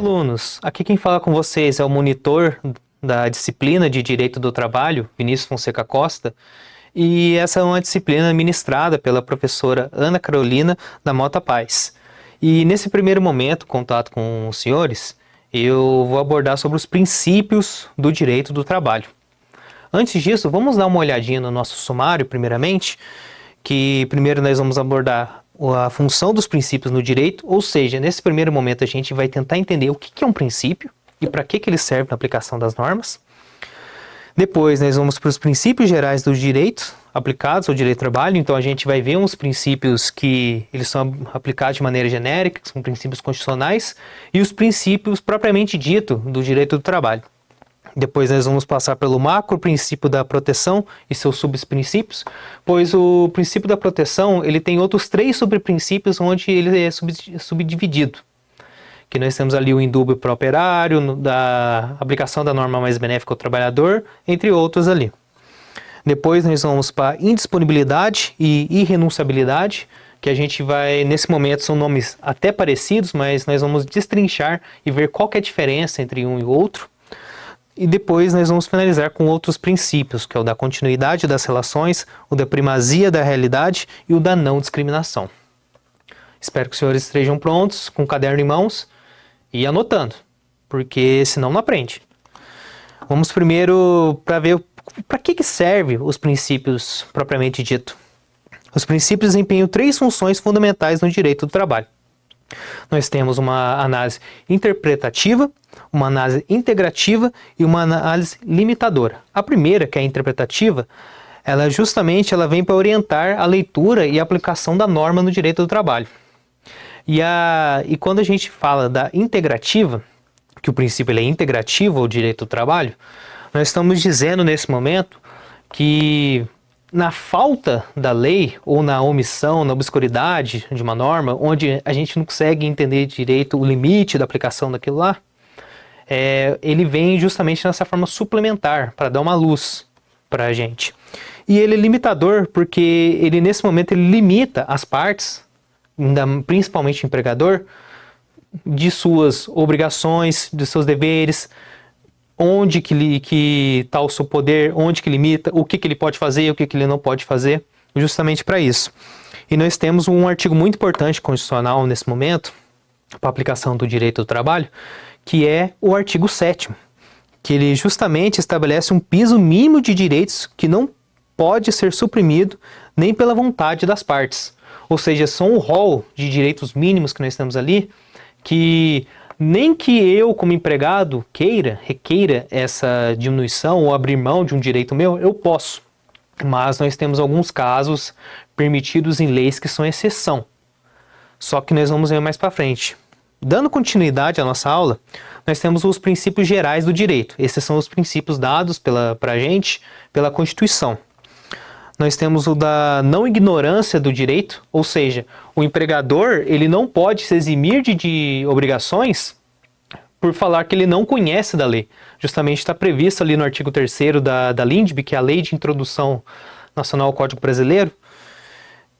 alunos! Aqui quem fala com vocês é o monitor da disciplina de Direito do Trabalho, Vinícius Fonseca Costa, e essa é uma disciplina ministrada pela professora Ana Carolina da Mota Paz. E nesse primeiro momento, contato com os senhores, eu vou abordar sobre os princípios do direito do trabalho. Antes disso, vamos dar uma olhadinha no nosso sumário, primeiramente, que primeiro nós vamos abordar a função dos princípios no direito, ou seja, nesse primeiro momento a gente vai tentar entender o que é um princípio e para que ele serve na aplicação das normas. Depois nós vamos para os princípios gerais do direito aplicados ao direito do trabalho, então a gente vai ver uns princípios que eles são aplicados de maneira genérica, que são princípios constitucionais, e os princípios propriamente dito do direito do trabalho. Depois nós vamos passar pelo macro princípio da proteção e seus subprincípios, pois o princípio da proteção ele tem outros 3 subprincípios onde ele é subdividido. Que nós temos ali o indúbio para o operário, da aplicação da norma mais benéfica ao trabalhador, entre outros ali. Depois nós vamos para a indisponibilidade e irrenunciabilidade, que a gente vai, nesse momento são nomes até parecidos, mas nós vamos destrinchar e ver qual que é a diferença entre um e outro. E depois nós vamos finalizar com outros princípios, que é o da continuidade das relações, o da primazia da realidade e o da não discriminação. Espero que os senhores estejam prontos, com o caderno em mãos e anotando, porque senão não aprende. Vamos primeiro para ver para que servem os princípios propriamente dito. Os princípios desempenham 3 funções fundamentais no direito do trabalho. Nós temos uma análise interpretativa, uma análise integrativa e uma análise limitadora. A primeira, que é a interpretativa, ela vem para orientar a leitura e a aplicação da norma no direito do trabalho. E quando a gente fala da integrativa, que o princípio ele é integrativo ao direito do trabalho, nós estamos dizendo nesse momento que na falta da lei ou na omissão, na obscuridade de uma norma, onde a gente não consegue entender direito o limite da aplicação daquilo lá, ele vem justamente nessa forma suplementar, para dar uma luz para a gente. E ele é limitador porque ele nesse momento ele limita as partes, principalmente o empregador, de suas obrigações, de seus deveres, onde que está o seu poder, onde que limita, o que ele pode fazer, o que ele não pode fazer, justamente para isso. E nós temos um artigo muito importante constitucional nesse momento, para a aplicação do direito do trabalho, que é o artigo 7º, que ele justamente estabelece um piso mínimo de direitos que não pode ser suprimido nem pela vontade das partes. Ou seja, são um rol de direitos mínimos que nós temos ali, que nem que eu, como empregado, requeira essa diminuição ou abrir mão de um direito meu, eu posso. Mas nós temos alguns casos permitidos em leis que são exceção. Só que nós vamos ver mais para frente. Dando continuidade à nossa aula, nós temos os princípios gerais do direito. Esses são os princípios dados para a gente pela Constituição. Nós temos o da não ignorância do direito, ou seja, o empregador ele não pode se eximir de obrigações por falar que ele não conhece da lei. Justamente está previsto ali no artigo 3º da LINDB, que é a Lei de Introdução Nacional ao Código Brasileiro.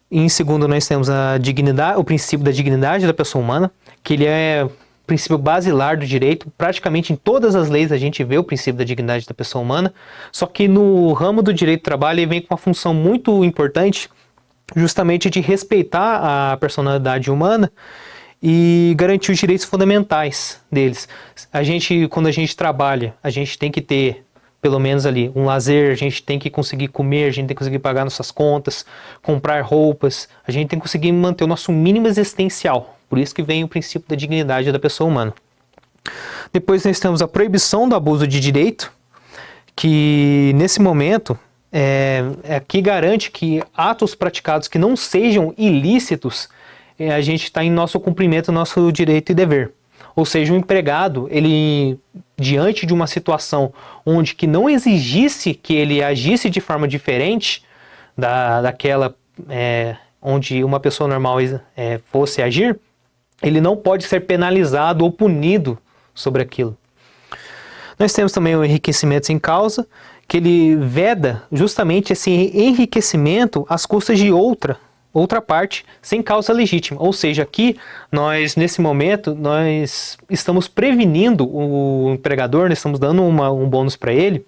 E em segundo nós temos o princípio da dignidade da pessoa humana, que ele é o princípio basilar do direito. Praticamente em todas as leis a gente vê o princípio da dignidade da pessoa humana, só que no ramo do direito do trabalho ele vem com uma função muito importante, justamente de respeitar a personalidade humana e garantir os direitos fundamentais deles. Quando a gente trabalha, a gente tem que ter pelo menos ali um lazer, a gente tem que conseguir comer, a gente tem que conseguir pagar nossas contas, comprar roupas, a gente tem que conseguir manter o nosso mínimo existencial. Por isso que vem o princípio da dignidade da pessoa humana. Depois nós temos a proibição do abuso de direito, que nesse momento que garante que atos praticados que não sejam ilícitos, a gente está em nosso cumprimento, nosso direito e dever. Ou seja, o empregado, ele diante de uma situação onde que não exigisse que ele agisse de forma diferente daquela onde uma pessoa normal fosse agir, ele não pode ser penalizado ou punido sobre aquilo. Nós temos também o enriquecimento sem causa, que ele veda justamente esse enriquecimento às custas de outra outra parte sem causa legítima. Ou seja, aqui nós, nesse momento, nós estamos prevenindo o empregador, nós estamos dando um bônus para ele,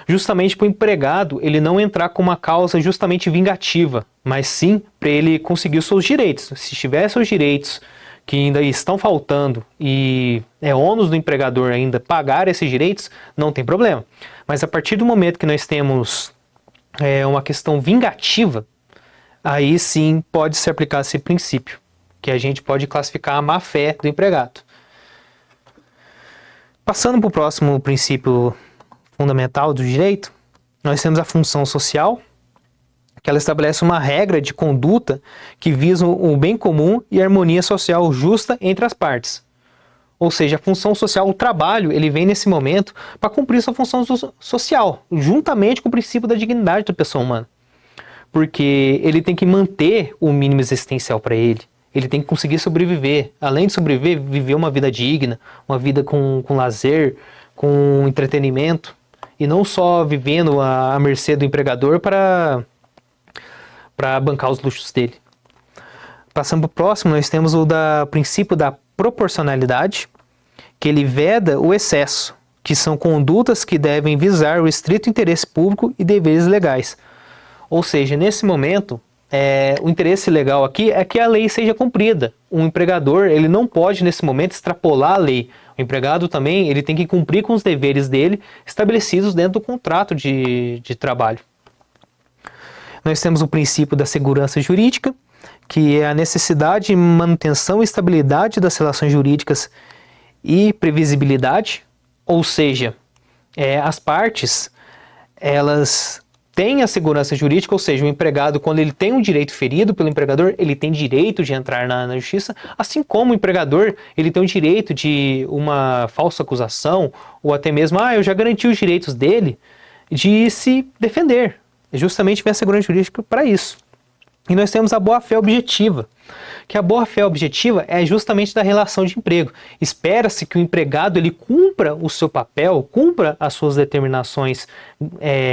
justamente para o empregado ele não entrar com uma causa justamente vingativa, mas sim para ele conseguir os seus direitos. Se tiver seus direitos que ainda estão faltando e é ônus do empregador ainda pagar esses direitos, não tem problema. Mas a partir do momento que nós temos uma questão vingativa, aí sim pode se aplicar esse princípio, que a gente pode classificar a má-fé do empregado. Passando para o próximo princípio fundamental do direito, nós temos a função social, que ela estabelece uma regra de conduta que visa o bem comum e a harmonia social justa entre as partes. Ou seja, a função social, o trabalho, ele vem nesse momento para cumprir sua função social, juntamente com o princípio da dignidade da pessoa humana. Porque ele tem que manter o mínimo existencial para ele. Ele tem que conseguir sobreviver. Além de sobreviver, viver uma vida digna, uma vida com lazer, com entretenimento. E não só vivendo à mercê do empregador para bancar os luxos dele. Passando para o próximo, nós temos o princípio da proporcionalidade, que ele veda o excesso, que são condutas que devem visar o estrito interesse público e deveres legais. Ou seja, nesse momento, o interesse legal aqui é que a lei seja cumprida. O empregador, ele não pode nesse momento extrapolar a lei. O empregado também, ele tem que cumprir com os deveres dele estabelecidos dentro do contrato de trabalho. Nós temos o princípio da segurança jurídica, que é a necessidade de manutenção e estabilidade das relações jurídicas e previsibilidade, ou seja, as partes, elas têm a segurança jurídica, ou seja, o empregado, quando ele tem um direito ferido pelo empregador, ele tem direito de entrar na justiça, assim como o empregador, ele tem o direito de uma falsa acusação, ou até mesmo, eu já garanti os direitos dele de se defender. Justamente vem a segurança jurídica para isso. E nós temos a boa-fé objetiva, que a boa-fé objetiva é justamente da relação de emprego. Espera-se que o empregado ele cumpra o seu papel, cumpra as suas determinações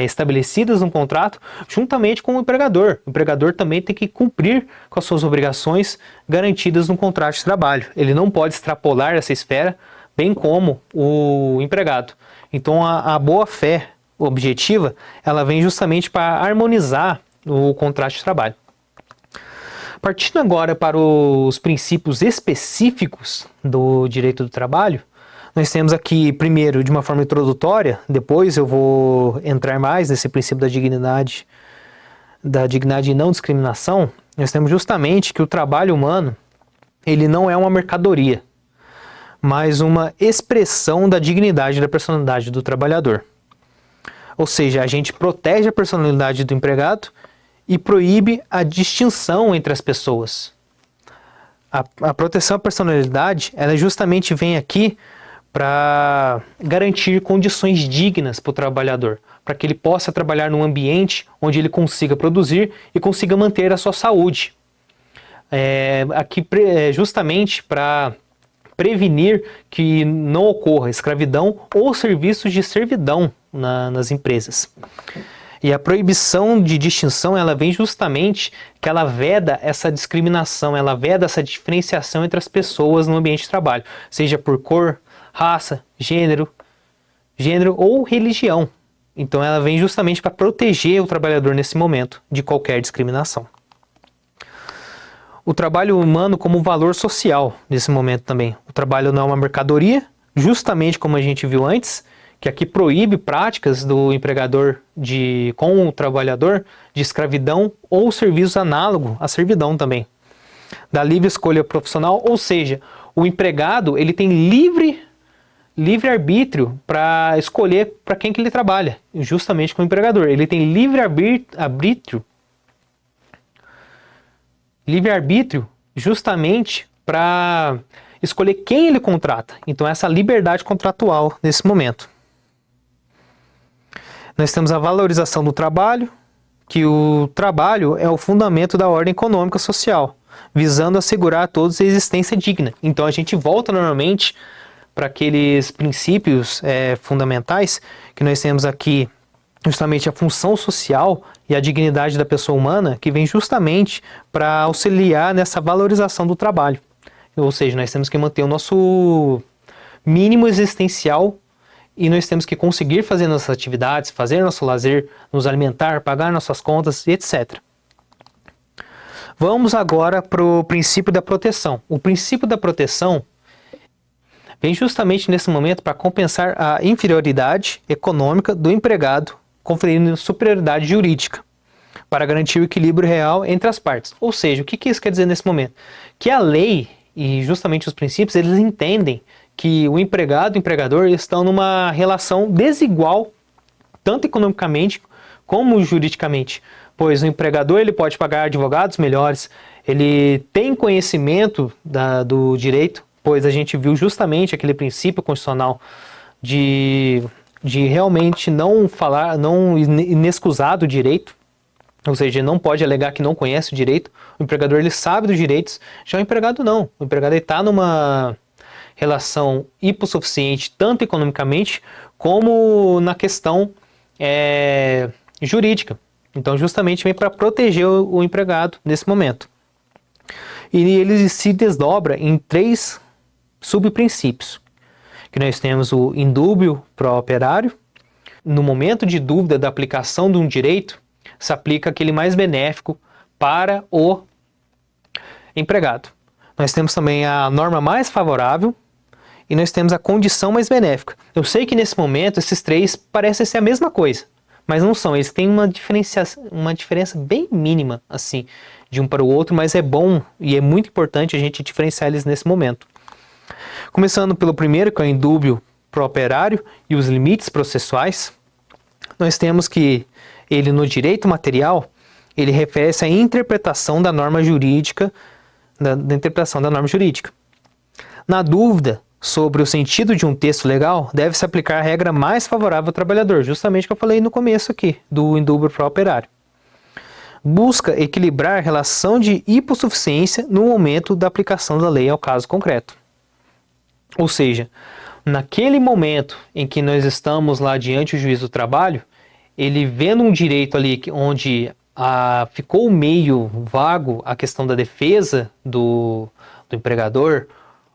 estabelecidas no contrato, juntamente com o empregador. O empregador também tem que cumprir com as suas obrigações garantidas no contrato de trabalho. Ele não pode extrapolar essa esfera, bem como o empregado. Então a boa-fé objetiva, ela vem justamente para harmonizar o contrato de trabalho. Partindo agora para os princípios específicos do direito do trabalho, nós temos aqui, primeiro, de uma forma introdutória, depois eu vou entrar mais nesse princípio da dignidade e não discriminação. Nós temos justamente que o trabalho humano, ele não é uma mercadoria, mas uma expressão da dignidade e da personalidade do trabalhador. Ou seja, a gente protege a personalidade do empregado e proíbe a distinção entre as pessoas. A proteção à personalidade, ela justamente vem aqui para garantir condições dignas para o trabalhador, para que ele possa trabalhar num ambiente onde ele consiga produzir e consiga manter a sua saúde. Aqui justamente para prevenir que não ocorra escravidão ou serviços de servidão nas empresas. E a proibição de distinção, ela vem justamente que ela veda essa discriminação, ela veda essa diferenciação entre as pessoas no ambiente de trabalho, seja por cor, raça, gênero ou religião. Então ela vem justamente para proteger o trabalhador nesse momento de qualquer discriminação. O trabalho humano como valor social nesse momento também. O trabalho não é uma mercadoria, justamente como a gente viu antes, que aqui proíbe práticas do empregador com o trabalhador de escravidão ou serviços análogos à servidão também. Da livre escolha profissional, ou seja, o empregado ele tem livre arbítrio para escolher para quem que ele trabalha, justamente com o empregador. Ele tem livre arbítrio justamente para escolher quem ele contrata. Então essa liberdade contratual nesse momento. Nós temos a valorização do trabalho, que o trabalho é o fundamento da ordem econômica social, visando assegurar a todos a existência digna. Então a gente volta normalmente para aqueles princípios fundamentais que nós temos aqui justamente a função social e a dignidade da pessoa humana, que vem justamente para auxiliar nessa valorização do trabalho. Ou seja, nós temos que manter o nosso mínimo existencial e nós temos que conseguir fazer nossas atividades, fazer nosso lazer, nos alimentar, pagar nossas contas, etc. Vamos agora para o princípio da proteção. O princípio da proteção vem justamente nesse momento para compensar a inferioridade econômica do empregado, conferindo superioridade jurídica, para garantir o equilíbrio real entre as partes. Ou seja, o que isso quer dizer nesse momento? Que a lei e justamente os princípios, eles entendem que o empregado e o empregador estão numa relação desigual, tanto economicamente como juridicamente. Pois o empregador ele pode pagar advogados melhores, ele tem conhecimento do direito, pois a gente viu justamente aquele princípio constitucional de realmente não falar, não inexcusar do direito, ou seja, ele não pode alegar que não conhece o direito. O empregador ele sabe dos direitos, já o empregado não. O empregado está numa relação hipossuficiente, tanto economicamente como na questão jurídica. Então, justamente vem para proteger o empregado nesse momento. E ele se desdobra em 3 subprincípios. Que nós temos o indúbio pro operário. No momento de dúvida da aplicação de um direito, se aplica aquele mais benéfico para o empregado. Nós temos também a norma mais favorável e nós temos a condição mais benéfica. Eu sei que nesse momento esses 3 parecem ser a mesma coisa, mas não são. Eles têm uma diferença bem mínima, assim, de um para o outro, mas é bom e é muito importante a gente diferenciar eles nesse momento. Começando pelo primeiro, que é o indúbio pro operário e os limites processuais, nós temos que ele no direito material, ele refere-se à interpretação da norma jurídica, da interpretação da norma jurídica. Na dúvida sobre o sentido de um texto legal, deve-se aplicar a regra mais favorável ao trabalhador, justamente o que eu falei no começo aqui, do indúbio pro operário. Busca equilibrar a relação de hipossuficiência no momento da aplicação da lei ao caso concreto. Ou seja, naquele momento em que nós estamos lá diante do juiz do trabalho, ele vendo um direito ali onde ficou meio vago a questão da defesa do empregador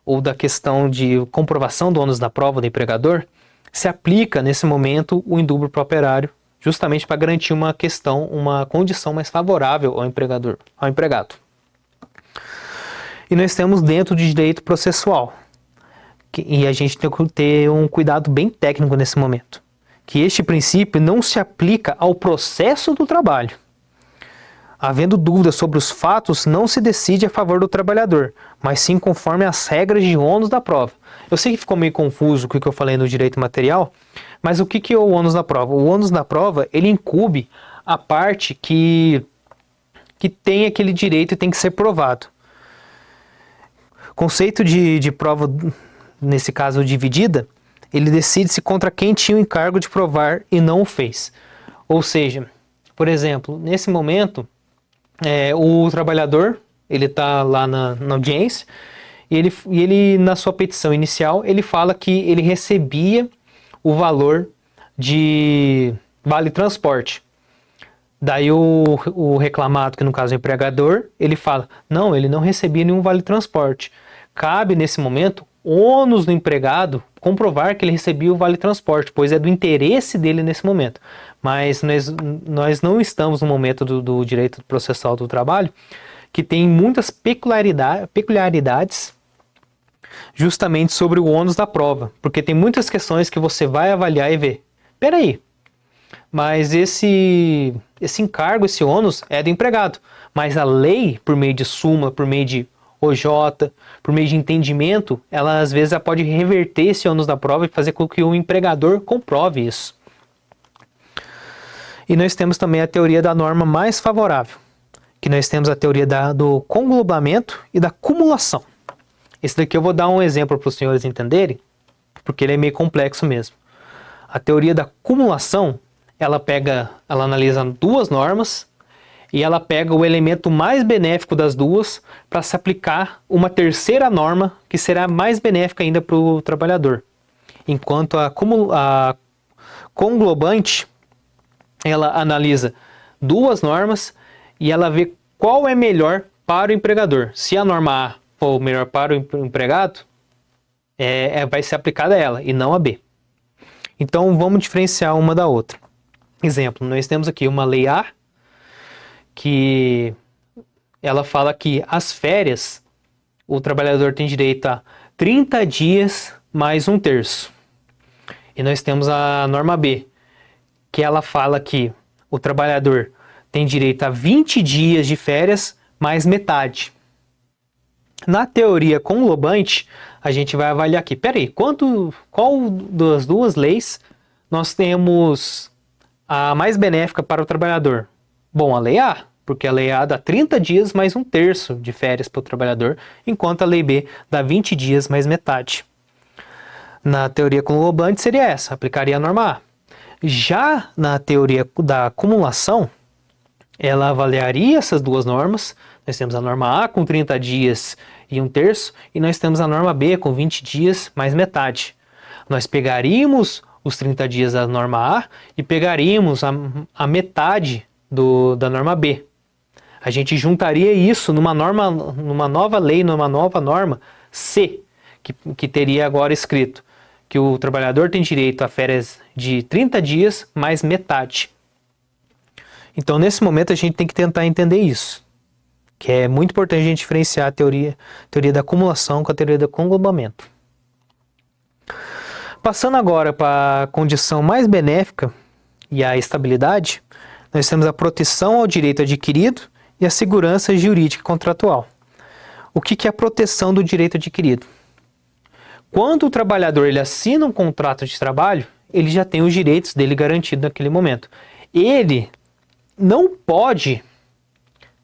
ou da questão de comprovação do ônus da prova do empregador, se aplica nesse momento o indúbio pro operário, justamente para garantir uma condição mais favorável ao empregado. E nós temos dentro de direito processual, e a gente tem que ter um cuidado bem técnico nesse momento, que este princípio não se aplica ao processo do trabalho. Havendo dúvida sobre os fatos, não se decide a favor do trabalhador, mas sim conforme as regras de ônus da prova. Eu sei que ficou meio confuso com o que eu falei no direito material, mas o que é o ônus da prova? O ônus da prova, ele incube a parte que tem aquele direito e tem que ser provado. Conceito de prova, nesse caso dividida, ele decide-se contra quem tinha o encargo de provar e não o fez. Ou seja, por exemplo, nesse momento, o trabalhador, ele está lá na audiência, e ele, na sua petição inicial, ele fala que ele recebia o valor de vale-transporte. Daí o reclamado, que no caso é o empregador, ele fala, não, ele não recebia nenhum vale-transporte. Cabe, nesse momento, ônus do empregado comprovar que ele recebia o vale-transporte, pois é do interesse dele nesse momento. Mas nós não estamos no momento do direito processual do trabalho, que tem muitas peculiaridades justamente sobre o ônus da prova, porque tem muitas questões que você vai avaliar e ver. Peraí, mas esse encargo, esse ônus é do empregado, mas a lei, por meio de súmula, por meio de OJ, por meio de entendimento, ela às vezes pode reverter esse ônus da prova e fazer com que o empregador comprove isso. E nós temos também a teoria da norma mais favorável, que nós temos a teoria do conglobamento e da cumulação. Esse daqui eu vou dar um exemplo para os senhores entenderem, porque ele é meio complexo mesmo. A teoria da cumulação, ela analisa 2 normas, e ela pega o elemento mais benéfico das 2 para se aplicar uma terceira norma que será mais benéfica ainda para o trabalhador. Enquanto a conglobante, ela analisa duas normas e ela vê qual é melhor para o empregador. Se a norma A for melhor para o empregado, vai ser aplicada a ela e não a B. Então vamos diferenciar uma da outra. Exemplo, nós temos aqui uma lei A, que ela fala que as férias, o trabalhador tem direito a 30 dias mais um terço. E nós temos a norma B, que ela fala que o trabalhador tem direito a 20 dias de férias mais metade. Na teoria conglobante, a gente vai avaliar aqui. Peraí, qual das duas leis nós temos a mais benéfica para o trabalhador? Bom, a lei A, porque a lei A dá 30 dias mais um terço de férias para o trabalhador, enquanto a lei B dá 20 dias mais metade. Na teoria conglobante seria essa, aplicaria a norma A. Já na teoria da acumulação, ela avaliaria essas duas normas. Nós temos a norma A com 30 dias e um terço, e nós temos a norma B com 20 dias mais metade. Nós pegaríamos os 30 dias da norma A e pegaríamos a metade da norma B. A gente juntaria isso numa nova lei, numa nova norma C, que teria agora escrito que o trabalhador tem direito a férias de 30 dias mais metade. Então, nesse momento, a gente tem que tentar entender isso, que é muito importante a gente diferenciar a teoria da acumulação com a teoria do conglobamento. Passando agora para a condição mais benéfica e a estabilidade, nós temos a proteção ao direito adquirido e a segurança jurídica contratual. O que é a proteção do direito adquirido? Quando o trabalhador ele assina um contrato de trabalho, ele já tem os direitos dele garantidos naquele momento. Ele não pode,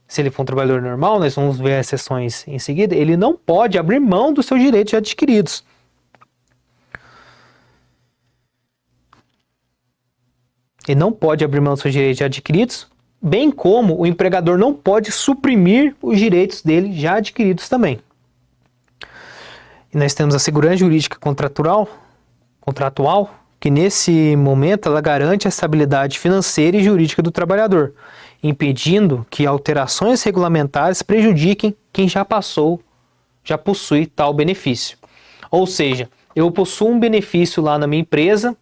se ele for um trabalhador normal, nós vamos ver as exceções em seguida, ele não pode abrir mão dos seus direitos adquiridos. Ele não pode abrir mão dos seus direitos adquiridos, bem como o empregador não pode suprimir os direitos dele já adquiridos também. E nós temos a segurança jurídica contratual, que nesse momento ela garante a estabilidade financeira e jurídica do trabalhador, impedindo que alterações regulamentares prejudiquem quem já possui tal benefício. Ou seja, eu possuo um benefício lá na minha empresa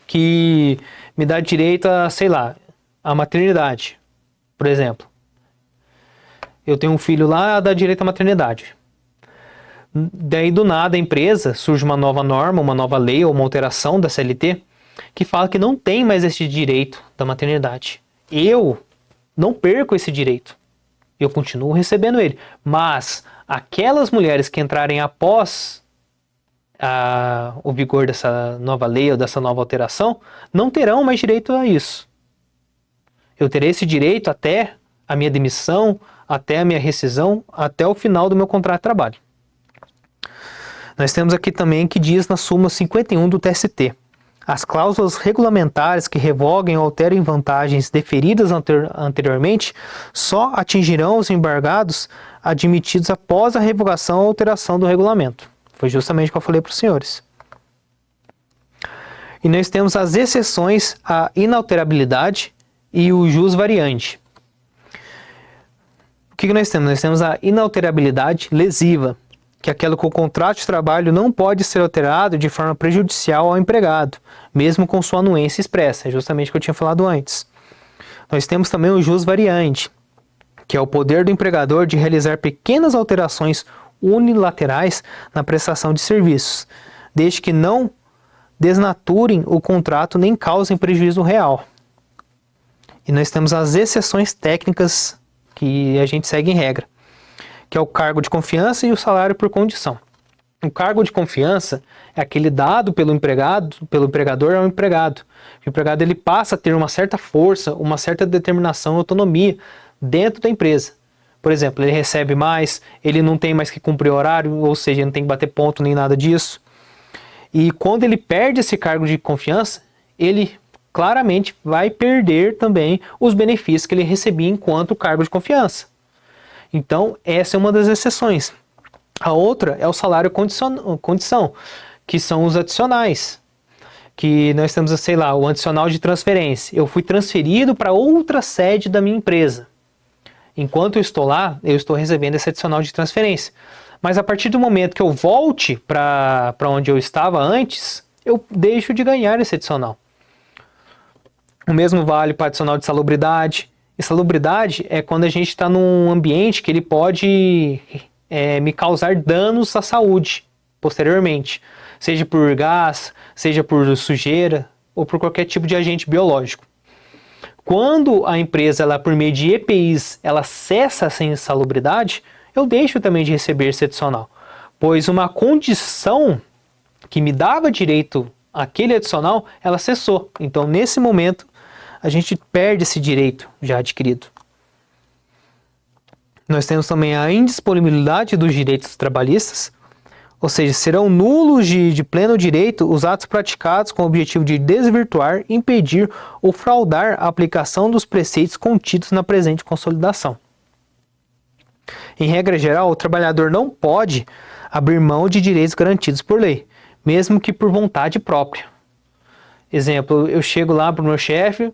que me dá direito a, sei lá, a maternidade, por exemplo. Eu tenho um filho lá, dá direito à maternidade. Daí do nada a empresa surge uma nova norma, uma nova lei ou uma alteração da CLT que fala que não tem mais esse direito da maternidade. Eu não perco esse direito, eu continuo recebendo ele, mas aquelas mulheres que entrarem após o vigor dessa nova lei ou dessa nova alteração não terão mais direito a isso. Eu terei esse direito até a minha demissão, até a minha rescisão, até o final do meu contrato de trabalho. Nós temos aqui também que diz na súmula 51 do TST: as cláusulas regulamentares que revoguem ou alterem vantagens deferidas anteriormente só atingirão os embargados admitidos após a revogação ou alteração do regulamento. Foi justamente o que eu falei para os senhores. E nós temos as exceções à inalterabilidade e o jus variante. O que nós temos? Nós temos a inalterabilidade lesiva, que é aquela que o contrato de trabalho não pode ser alterado de forma prejudicial ao empregado, mesmo com sua anuência expressa, é justamente o que eu tinha falado antes. Nós temos também o jus variante, que é o poder do empregador de realizar pequenas alterações unilaterais na prestação de serviços, desde que não desnaturem o contrato nem causem prejuízo real. E nós temos as exceções técnicas que a gente segue em regra, que é o cargo de confiança e o salário por condição. O cargo de confiança é aquele dado pelo empregador ao empregado. O empregado ele passa a ter uma certa força, uma certa determinação e autonomia dentro da empresa. Por exemplo, ele recebe mais, ele não tem mais que cumprir horário, ou seja, ele não tem que bater ponto nem nada disso. E quando ele perde esse cargo de confiança, ele claramente vai perder também os benefícios que ele recebia enquanto cargo de confiança. Então, essa é uma das exceções. A outra é o salário condição, que são os adicionais, que nós temos, sei lá, o adicional de transferência. Eu fui transferido para outra sede da minha empresa. Enquanto eu estou lá, eu estou recebendo esse adicional de transferência. Mas a partir do momento que eu volte para onde eu estava antes, eu deixo de ganhar esse adicional. O mesmo vale para adicional de salubridade. E salubridade é quando a gente está num ambiente que ele pode me causar danos à saúde posteriormente. Seja por gás, seja por sujeira ou por qualquer tipo de agente biológico. Quando a empresa, ela, por meio de EPIs, ela cessa essa insalubridade, eu deixo também de receber esse adicional. Pois uma condição que me dava direito àquele adicional, ela cessou. Então, nesse momento, a gente perde esse direito já adquirido. Nós temos também a indisponibilidade dos direitos trabalhistas, ou seja, serão nulos de pleno direito os atos praticados com o objetivo de desvirtuar, impedir ou fraudar a aplicação dos preceitos contidos na presente consolidação. Em regra geral, o trabalhador não pode abrir mão de direitos garantidos por lei, mesmo que por vontade própria. Exemplo, eu chego lá para o meu chefe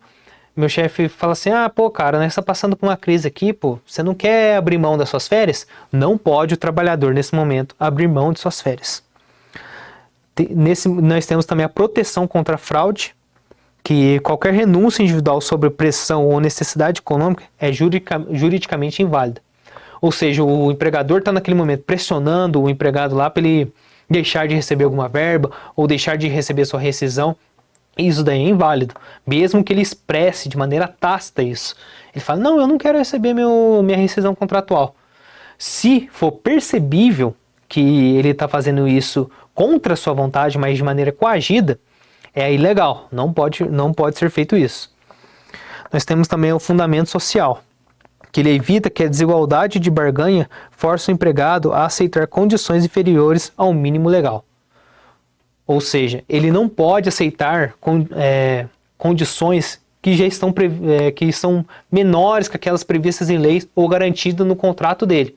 fala assim, pô, cara, nós estamos passando por uma crise aqui, pô, você não quer abrir mão das suas férias? Não pode o trabalhador, nesse momento, abrir mão de suas férias. Nós temos também a proteção contra a fraude, que qualquer renúncia individual sobre pressão ou necessidade econômica é juridicamente inválida. Ou seja, o empregador está naquele momento pressionando o empregado lá para ele deixar de receber alguma verba ou deixar de receber sua rescisão. Isso daí é inválido, mesmo que ele expresse de maneira tácita isso. Ele fala, não, eu não quero receber minha rescisão contratual. Se for percebível que ele está fazendo isso contra a sua vontade, mas de maneira coagida, é ilegal, não pode ser feito isso. Nós temos também o fundamento social, que ele evita que a desigualdade de barganha force o empregado a aceitar condições inferiores ao mínimo legal. Ou seja, ele não pode aceitar condições que já estão que são menores que aquelas previstas em leis ou garantidas no contrato dele.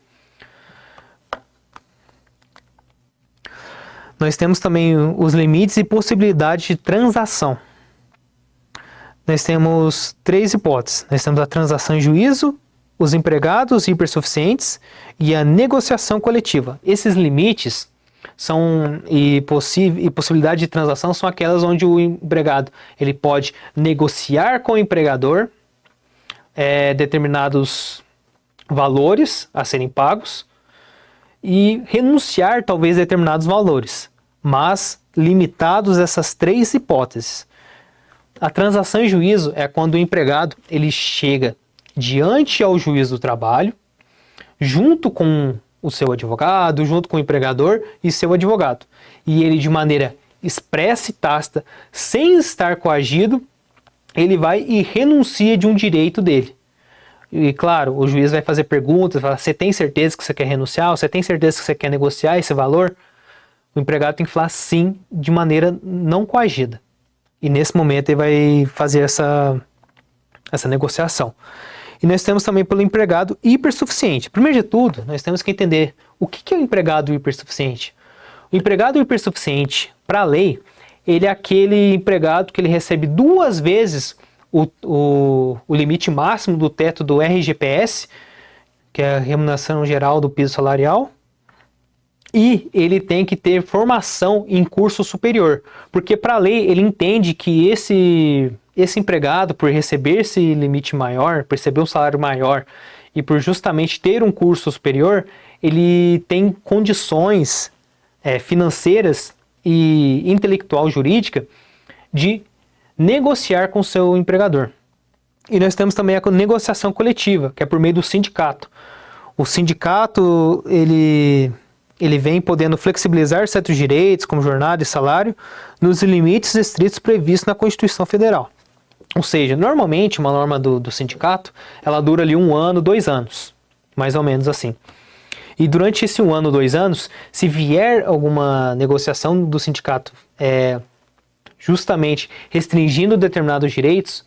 Nós temos também os limites e possibilidades de transação. Nós temos 3 hipóteses. Nós temos a transação em juízo, os empregados hipersuficientes e a negociação coletiva. Esses limites e possibilidade de transação são aquelas onde o empregado ele pode negociar com o empregador determinados valores a serem pagos e renunciar talvez a determinados valores, mas limitados a essas 3 hipóteses. A transação em juízo é quando o empregado ele chega diante ao juiz do trabalho, junto com o seu advogado, junto com o empregador e seu advogado. E ele, de maneira expressa e tácita, sem estar coagido, ele vai e renuncia de um direito dele. E claro, o juiz vai fazer perguntas, vai falar, você tem certeza que você quer renunciar? Você tem certeza que você quer negociar esse valor? O empregado tem que falar sim, de maneira não coagida. E nesse momento ele vai fazer essa negociação. E nós temos também pelo empregado hipersuficiente. Primeiro de tudo, nós temos que entender o que é o empregado hipersuficiente. O empregado hipersuficiente, para a lei, ele é aquele empregado que ele recebe 2 vezes o limite máximo do teto do RGPS, que é a remuneração geral do piso salarial, e ele tem que ter formação em curso superior, porque para a lei ele entende que esse empregado, por receber esse limite maior, por receber um salário maior e por justamente ter um curso superior, ele tem condições financeiras e intelectual jurídica de negociar com o seu empregador. E nós temos também a negociação coletiva, que é por meio do sindicato. O sindicato, ele vem podendo flexibilizar certos direitos, como jornada e salário, nos limites estritos previstos na Constituição Federal. Ou seja, normalmente uma norma do sindicato, ela dura ali 1 ano, 2 anos, mais ou menos assim. E durante esse 1 ano, 2 anos, se vier alguma negociação do sindicato justamente restringindo determinados direitos,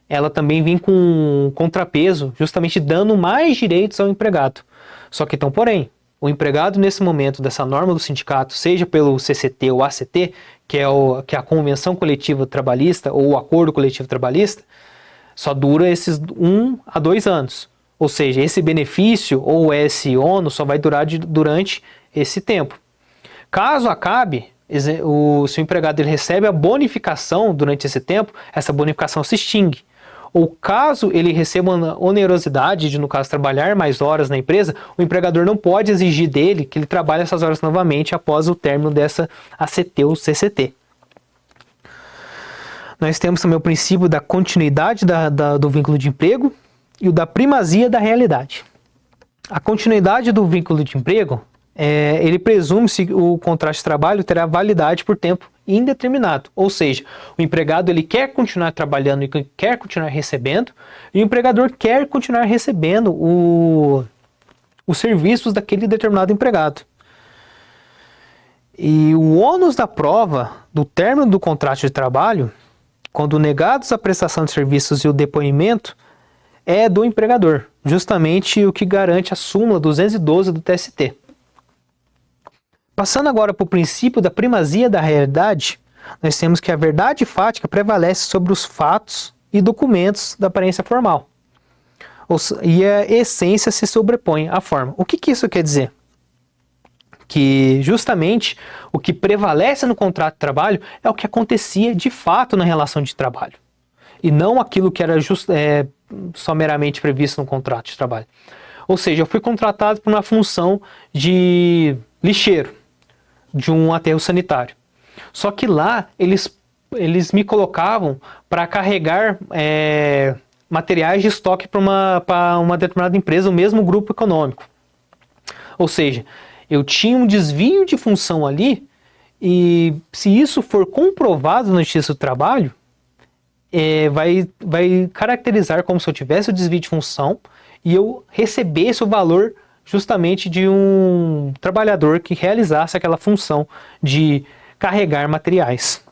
ela também vem com um contrapeso, justamente dando mais direitos ao empregado. Só que então, porém, o empregado nesse momento dessa norma do sindicato, seja pelo CCT ou ACT, que é a Convenção Coletiva Trabalhista ou o Acordo Coletivo Trabalhista, só dura esses 1 a 2 anos. Ou seja, esse benefício ou esse ônus só vai durar durante esse tempo. Caso acabe, se o empregado ele recebe a bonificação durante esse tempo, essa bonificação se extingue. Ou caso ele receba uma onerosidade de, no caso, trabalhar mais horas na empresa, o empregador não pode exigir dele que ele trabalhe essas horas novamente após o término dessa ACT ou CCT. Nós temos também o princípio da continuidade do vínculo de emprego e o da primazia da realidade. A continuidade do vínculo de emprego, ele presume que o contrato de trabalho terá validade por tempo indeterminado, ou seja, o empregado ele quer continuar trabalhando e quer continuar recebendo, e o empregador quer continuar recebendo os serviços daquele determinado empregado. E o ônus da prova do término do contrato de trabalho, quando negados a prestação de serviços e o depoimento, é do empregador, justamente o que garante a súmula 212 do TST. Passando agora para o princípio da primazia da realidade, nós temos que a verdade fática prevalece sobre os fatos e documentos da aparência formal. E a essência se sobrepõe à forma. O que isso quer dizer? Que justamente o que prevalece no contrato de trabalho é o que acontecia de fato na relação de trabalho. E não aquilo que era só meramente previsto no contrato de trabalho. Ou seja, eu fui contratado por uma função de lixeiro de um aterro sanitário. Só que lá eles me colocavam para carregar materiais de estoque para uma determinada empresa, o mesmo grupo econômico. Ou seja, eu tinha um desvio de função ali, e se isso for comprovado na Justiça do Trabalho, vai caracterizar como se eu tivesse o desvio de função e eu recebesse o valor justamente de um trabalhador que realizasse aquela função de carregar materiais.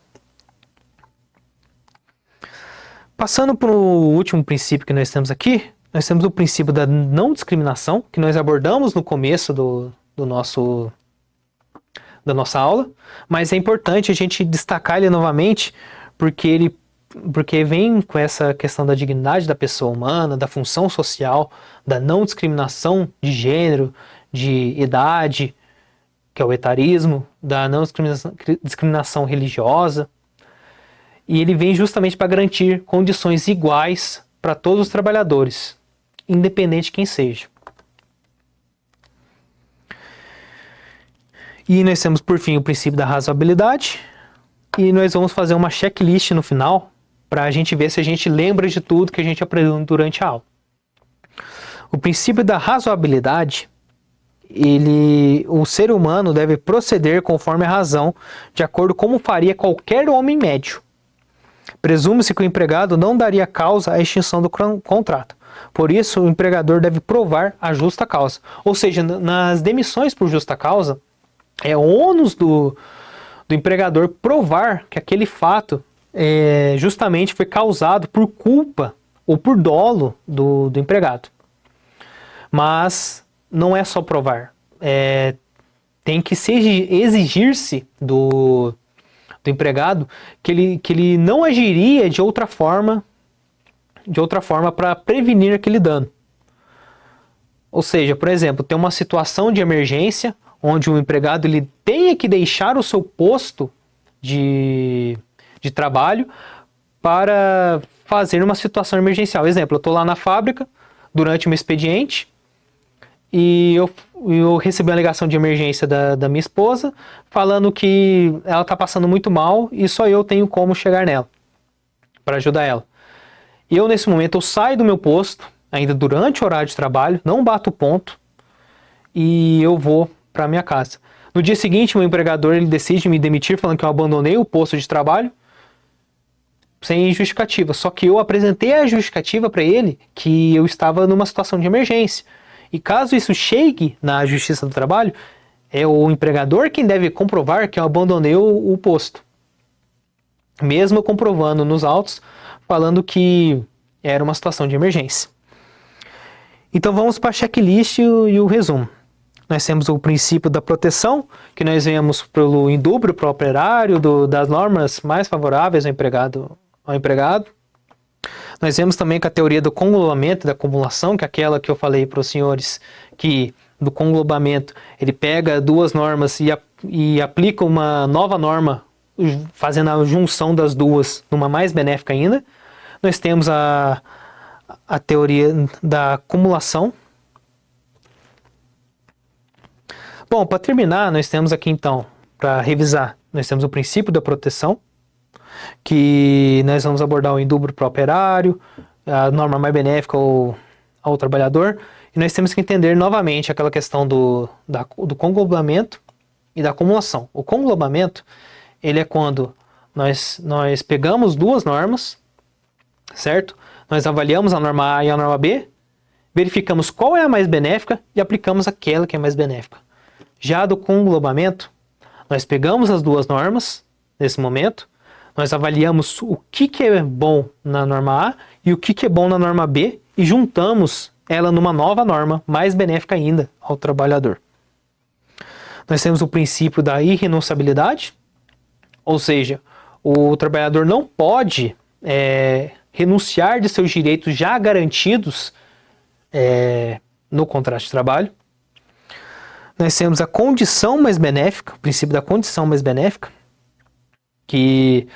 Passando para o último princípio que nós temos aqui, nós temos o princípio da não discriminação, que nós abordamos no começo da nossa aula, mas é importante a gente destacar ele novamente, porque vem com essa questão da dignidade da pessoa humana, da função social, da não discriminação de gênero, de idade, que é o etarismo, da não discriminação religiosa. E ele vem justamente para garantir condições iguais para todos os trabalhadores, independente de quem seja. E nós temos, por fim, o princípio da razoabilidade, e nós vamos fazer uma checklist no final, para a gente ver se a gente lembra de tudo que a gente aprendeu durante a aula. O princípio da razoabilidade, o ser humano deve proceder conforme a razão, de acordo com como faria qualquer homem médio. Presume-se que o empregado não daria causa à extinção do contrato. Por isso, o empregador deve provar a justa causa. Ou seja, nas demissões por justa causa, é ônus do empregador provar que aquele fato justamente foi causado por culpa ou por dolo do empregado. Mas não é só provar. Tem que exigir-se do empregado que ele não agiria de outra forma para prevenir aquele dano. Ou seja, por exemplo, tem uma situação de emergência onde o empregado ele tenha que deixar o seu posto de trabalho para fazer uma situação emergencial. Exemplo, eu estou lá na fábrica durante um expediente e eu recebi uma ligação de emergência da minha esposa falando que ela está passando muito mal e só eu tenho como chegar nela para ajudar ela. Eu, nesse momento, eu saio do meu posto, ainda durante o horário de trabalho, não bato ponto e eu vou para minha casa. No dia seguinte, meu empregador ele decide me demitir falando que eu abandonei o posto de trabalho sem justificativa. Só que eu apresentei a justificativa para ele que eu estava numa situação de emergência. E caso isso chegue na Justiça do Trabalho, é o empregador quem deve comprovar que eu abandonei o posto. Mesmo comprovando nos autos, falando que era uma situação de emergência. Então vamos para a checklist e o resumo. nós temos o princípio da proteção, que nós vemos pelo indúbio para o operário, das normas mais favoráveis ao empregado. Nós vemos também com a teoria do conglobamento e da acumulação, que é aquela que eu falei para os senhores, que do conglobamento ele pega duas normas e aplica uma nova norma, fazendo a junção das duas numa mais benéfica ainda. Nós temos a teoria da acumulação. Bom, para terminar, nós temos aqui então, para revisar, nós temos o princípio da proteção, que nós vamos abordar o indúbio para o operário, a norma mais benéfica ao trabalhador, e nós temos que entender novamente aquela questão do conglobamento e da acumulação. O conglobamento, ele é quando nós pegamos duas normas, certo? Nós avaliamos a norma A e a norma B, verificamos qual é a mais benéfica e aplicamos aquela que é mais benéfica. Já do conglobamento, nós pegamos as duas normas, nesse momento, nós avaliamos o que é bom na norma A e o que é bom na norma B e juntamos ela numa nova norma, mais benéfica ainda ao trabalhador. Nós temos o princípio da irrenunciabilidade, ou seja, o trabalhador não pode renunciar de seus direitos já garantidos no contrato de trabalho. Nós temos a condição mais benéfica, o princípio da condição mais benéfica, que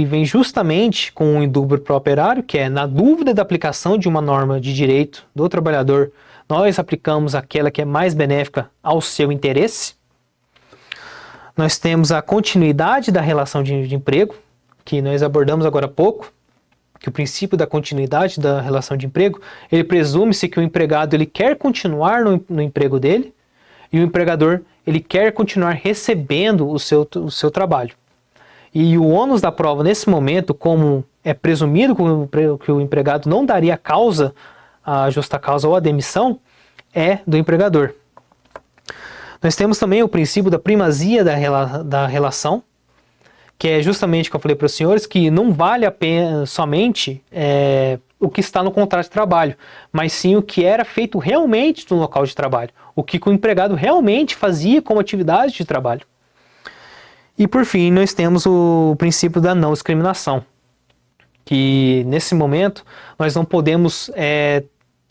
vem justamente com o indúbio para o operário, que é na dúvida da aplicação de uma norma de direito do trabalhador, nós aplicamos aquela que é mais benéfica ao seu interesse. Nós temos a continuidade da relação de emprego, que nós abordamos agora há pouco, que o princípio da continuidade da relação de emprego, ele presume-se que o empregado ele quer continuar no emprego dele e o empregador ele quer continuar recebendo o seu trabalho. E o ônus da prova nesse momento, como é presumido que o empregado não daria a justa causa ou a demissão, é do empregador. Nós temos também o princípio da primazia da relação, que é justamente o que eu falei para os senhores, que não vale a pena somente o que está no contrato de trabalho, mas sim o que era feito realmente no local de trabalho, o que o empregado realmente fazia como atividade de trabalho. E por fim, nós temos o princípio da não discriminação, que nesse momento nós não podemos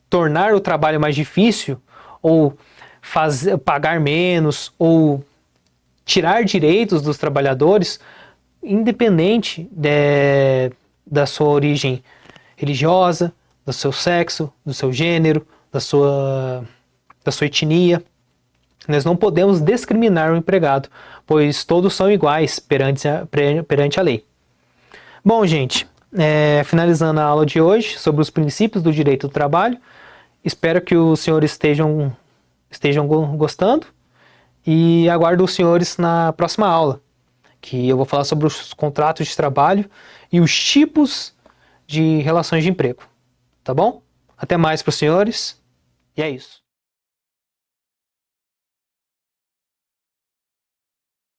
tornar o trabalho mais difícil, ou pagar menos, ou tirar direitos dos trabalhadores, independente da sua origem religiosa, do seu sexo, do seu gênero, da sua etnia. Nós não podemos discriminar o empregado, pois todos são iguais perante a lei. Bom, gente, finalizando a aula de hoje sobre os princípios do direito do trabalho, espero que os senhores estejam gostando e aguardo os senhores na próxima aula, que eu vou falar sobre os contratos de trabalho e os tipos de relações de emprego. Tá bom? Até mais para os senhores, e é isso.